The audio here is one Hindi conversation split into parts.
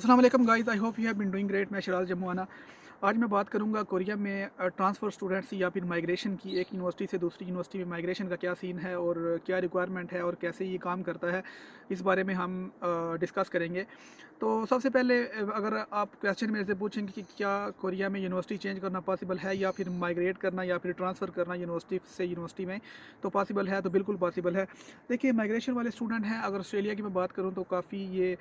अस्सलाम वालेकुम guys, I hope you have been doing great. मैं शराज जम्मुआना। आज मैं बात करूंगा कोरिया में ट्रांसफ़र स्टूडेंट्स या फिर माइग्रेशन की। एक यूनिवर्सिटी से दूसरी यूनिवर्सिटी में माइग्रेशन का क्या सीन है और क्या रिक्वायरमेंट है और कैसे ये काम करता है, इस बारे में हम डिस्कस करेंगे। तो सबसे पहले अगर आप क्वेश्चन मेरे से पूछेंगे कि क्या कोरिया में यूनिवर्सिटी चेंज करना पॉसिबल है या फिर माइग्रेट करना या फिर ट्रांसफ़र करना यूनिवर्सिटी से यूनिवर्सिटी में, तो पॉसिबल है, तो बिल्कुल पॉसिबल है। देखिए, माइग्रेशन वाले स्टूडेंट हैं, अगर ऑस्ट्रेलिया की मैं बात करूं तो काफ़ी ये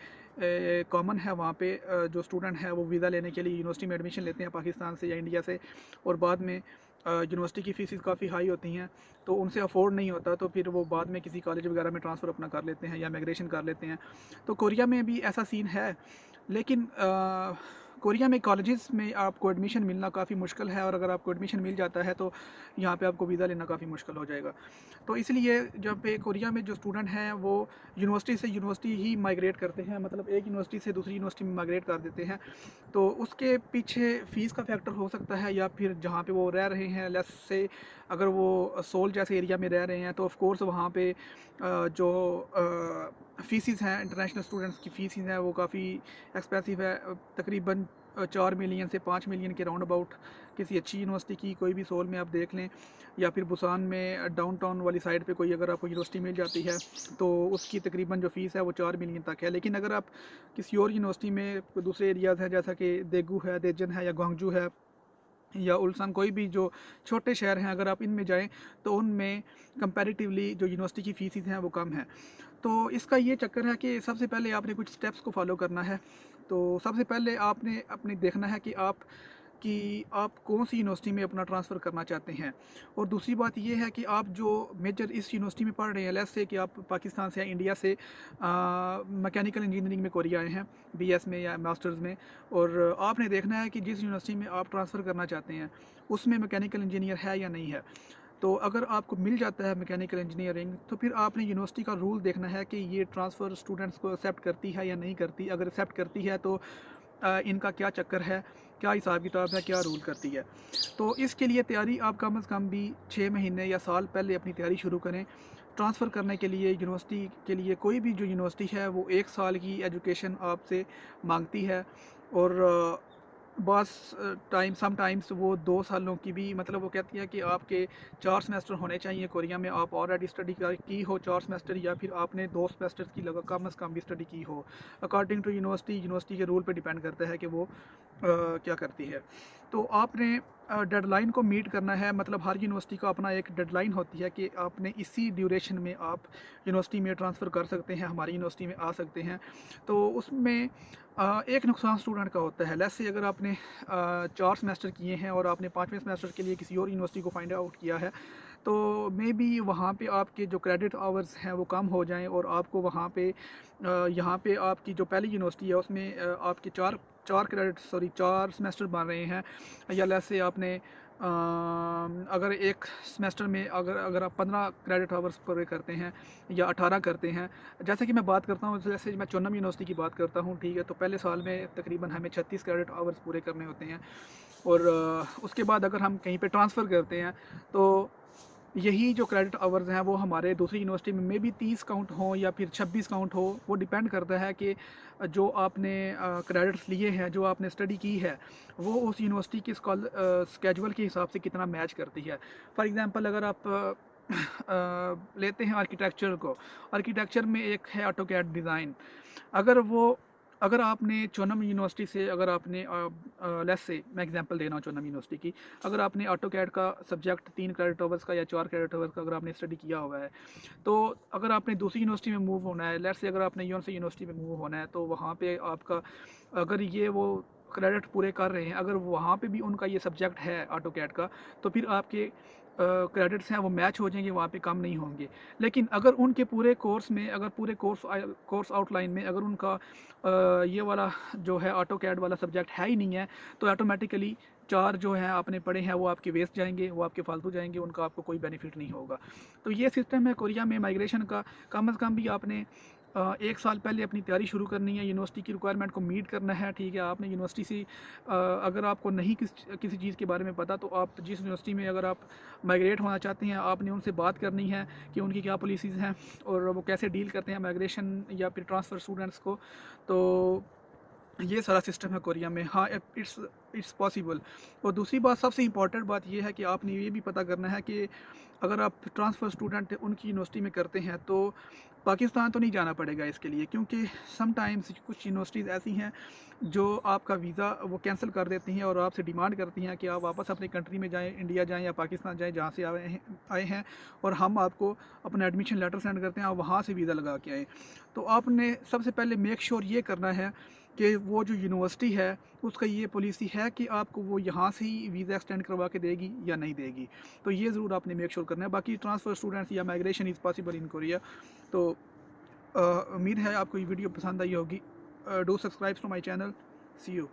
कॉमन है वहाँ पे। जो स्टूडेंट है वो वीज़ा लेने के लिए यूनिवर्सिटी में एडमिशन लेते हैं पाकिस्तान से या इंडिया से, और बाद में यूनिवर्सिटी की फ़ीस काफ़ी हाई होती हैं, तो उनसे अफोर्ड नहीं होता, तो फिर वो बाद में किसी कॉलेज वगैरह में ट्रांसफ़र अपना कर लेते हैं या माइग्रेशन कर लेते हैं। तो कोरिया में भी ऐसा सीन है, लेकिन कोरिया में कॉलेजेस में आपको एडमिशन मिलना काफ़ी मुश्किल है, और अगर आपको एडमिशन मिल जाता है तो यहाँ पे आपको वीज़ा लेना काफ़ी मुश्किल हो जाएगा। तो इसलिए जब पे कोरिया में जो स्टूडेंट हैं वो यूनिवर्सिटी से यूनिवर्सिटी ही माइग्रेट करते हैं, मतलब एक यूनिवर्सिटी से दूसरी यूनिवर्सिटी में माइग्रेट कर देते हैं। तो उसके पीछे फ़ीस का फैक्टर हो सकता है, या फिर जहाँ पे वो रह रहे हैं, लेट्स से अगर वो सोल जैसे एरिया में रह रहे हैं तो ऑफ़ कोर्स वहाँ पे जो फ़ीसिस हैं, इंटरनेशनल स्टूडेंट्स की फ़ीसिस हैं, वो काफ़ी एक्सपेंसिव है। तकरीबन 4 मिलियन से 5 मिलियन के राउंड अबाउट किसी अच्छी यूनिवर्सिटी की, कोई भी सोल में आप देख लें, या फिर बुसान में डाउनटाउन वाली साइड पे कोई अगर आपको यूनिवर्सिटी मिल जाती है तो उसकी तकरीबन जो फ़ीस है वो 4 मिलियन तक है। लेकिन अगर आप किसी और यूनिवर्सिटी में कोई दूसरे एरियाज़ हैं, जैसा कि देगू है, देजन है, या ग्वांगजू है, या उल्सान, कोई भी जो छोटे शहर हैं, अगर आप इनमें जाएँ तो उनमें कंपैरेटिवली जो यूनिवर्सिटी की फ़ीसिस हैं वो कम है। तो इसका ये चक्कर है कि सबसे पहले आपने कुछ स्टेप्स को फ़ॉलो करना है। तो सबसे पहले आपने अपने देखना है कि आप कौन-सी यूनिवर्सिटी में अपना ट्रांसफ़र करना चाहते हैं। और दूसरी बात ये है कि आप जो मेजर इस यूनिवर्सिटी में पढ़ रहे हैं, लेट्स से कि आप पाकिस्तान से या इंडिया से मैकेनिकल इंजीनियरिंग में कोरिया आए हैं, बीएस में या मास्टर्स में, और आपने देखना है कि जिस यूनिवर्सिटी में आप ट्रांसफ़र करना चाहते हैं, उसमें मैकेनिकल इंजीनियर है या नहीं है। तो अगर आपको मिल जाता है मैकेनिकल इंजीनियरिंग, तो फिर आपने यूनिवर्सिटी का रूल देखना है कि ये ट्रांसफ़र स्टूडेंट्स को एक्सेप्ट करती है या नहीं करती। अगर एक्सेप्ट करती है तो इनका क्या चक्कर है, क्या हिसाब किताब है, क्या रूल करती है। तो इसके लिए तैयारी आप कम से कम भी 6 महीने या साल पहले अपनी तैयारी शुरू करें। ट्रांसफ़र करने के लिए यूनिवर्सिटी के लिए, कोई भी जो यूनिवर्सिटी है वो 1 साल की एजुकेशन आपसे मांगती है, और बस टाइम समटाइम्स वो 2 सालों की भी, मतलब वो कहती है कि आपके 4 सेमेस्टर होने चाहिए कोरिया में। आप ऑलरेडी स्टडी की हो 4 सेमेस्टर, या फिर आपने 2 सेमेस्टर की लगा कम से कम भी स्टडी की हो। अकॉर्डिंग टू यूनिवर्सिटी के रूल पे डिपेंड करता है कि वो क्या करती है। तो आपने डेडलाइन को मीट करना है, मतलब हर यूनिवर्सिटी का अपना एक डेडलाइन होती है कि आपने इसी ड्यूरेशन में आप यूनिवर्सिटी में ट्रांसफ़र कर सकते हैं, हमारी यूनिवर्सिटी में आ सकते हैं। तो उसमें एक नुकसान स्टूडेंट का होता है। लेट्स से अगर आपने 4 सेमेस्टर किए हैं और आपने 5वें सेमेस्टर के लिए किसी और यूनिवर्सिटी को फाइंड आउट किया है, तो मे बी वहाँ पे आपके जो क्रेडिट आवर्स हैं वो कम हो जाएँ, और आपको वहाँ पे यहाँ पे आपकी जो पहली यूनिवर्सिटी है उसमें आपके 4 सेमेस्टर बन रहे हैं, या लेट्स से आपने अगर एक सेमेस्टर में अगर अगर आप 15 क्रेडिट आवर्स पूरे करते हैं या 18 करते हैं। जैसे कि मैं बात करता हूँ, जैसे मैं चोनम यूनिवर्सिटी की बात करता हूँ, ठीक है, तो पहले साल में तकरीबन हमें 36 क्रेडिट आवर्स पूरे करने होते हैं, और उसके बाद अगर हम कहीं पे ट्रांसफ़र करते हैं तो यही जो क्रेडिट आवर्स हैं वो हमारे दूसरी यूनिवर्सिटी में भी 30 काउंट हो या फिर 26 काउंट हो। वो डिपेंड करता है कि जो आपने क्रेडिट्स लिए हैं, जो आपने स्टडी की है, वो उस यूनिवर्सिटी के स्केजुअल के हिसाब से कितना मैच करती है। फॉर एग्ज़ाम्पल, अगर आप लेते हैं आर्किटेक्चर को, आर्किटेक्चर में एक है ऑटोकैड डिज़ाइन। अगर वो अगर आपने चोनम यूनिवर्सिटी से, अगर आपने लेट्स से मैं एग्जांपल दे रहा हूँ चोनम यूनिवर्सिटी की, अगर आपने ऑटोकैड का सब्जेक्ट 3 क्रेडिट आवर्स का या 4 क्रेडिट आवर्स का अगर आपने स्टडी किया हुआ है, तो अगर आपने दूसरी यूनिवर्सिटी में मूव होना है, लेट्स से अगर आपने यूएन से यूनिवर्सिटी में मूव होना है, तो वहाँ पे आपका, अगर ये वो क्रेडिट पूरे कर रहे हैं, अगर वहाँ पे भी उनका ये सब्जेक्ट है ऑटोकैड का, तो फिर आपके क्रेडिट्स हैं वो मैच हो जाएंगे, वहाँ पे कम नहीं होंगे। लेकिन अगर उनके पूरे कोर्स में, अगर पूरे कोर्स आउटलाइन में अगर उनका ये वाला जो है ऑटोकैड वाला सब्जेक्ट है ही नहीं है, तो ऑटोमेटिकली 4 जो हैं आपने पढ़े हैं वो आपके वेस्ट जाएंगे, वो आपके फालतू जाएंगे, उनका आपको कोई बेनिफिट नहीं होगा। तो ये सिस्टम है कोरिया में माइग्रेशन का। कम से कम भी आपने 1 साल पहले अपनी तैयारी शुरू करनी है, यूनिवर्सिटी की रिक्वायरमेंट को मीट करना है, ठीक है। आपने यूनिवर्सिटी से अगर आपको नहीं किसी चीज़ के बारे में पता, तो आप जिस यूनिवर्सिटी में अगर आप माइग्रेट होना चाहते हैं, आपने उनसे बात करनी है कि उनकी क्या पॉलिसीज़ हैं और वो कैसे डील करते हैं माइग्रेशन या फिर ट्रांसफ़र स्टूडेंट्स को। तो ये सारा सिस्टम है कोरिया में। हाँ, इट्स पॉसिबल। और दूसरी बात, सबसे इम्पॉर्टेंट बात ये है कि आपने ये भी पता करना है कि अगर आप ट्रांसफ़र स्टूडेंट उनकी यूनिवर्सिटी में करते हैं तो पाकिस्तान तो नहीं जाना पड़ेगा इसके लिए, क्योंकि समटाइम्स कुछ यूनिवर्सिटीज़ ऐसी हैं जो आपका वीज़ा वो कैंसिल कर देती हैं और आपसे डिमांड करती हैं कि आप वापस अपनी कंट्री में जाएँ, इंडिया जाएँ या पाकिस्तान जाएँ जहाँ से आए हैं, और हम आपको अपना एडमिशन लेटर सेंड करते हैं, आप वहाँ से वीज़ा लगा के आएँ। तो आपने सबसे पहले मेक श्योर ये करना है कि वो जो यूनिवर्सिटी है उसका ये पॉलिसी है कि आपको वो यहाँ से ही वीज़ा एक्सटेंड करवा के देगी या नहीं देगी। तो ये ज़रूर आपने मेक श्योर करना है। बाकी ट्रांसफ़र स्टूडेंट्स या migration is possible in Korea. तो उम्मीद है आपको ये वीडियो पसंद आई होगी। Do subscribe to my channel. See you.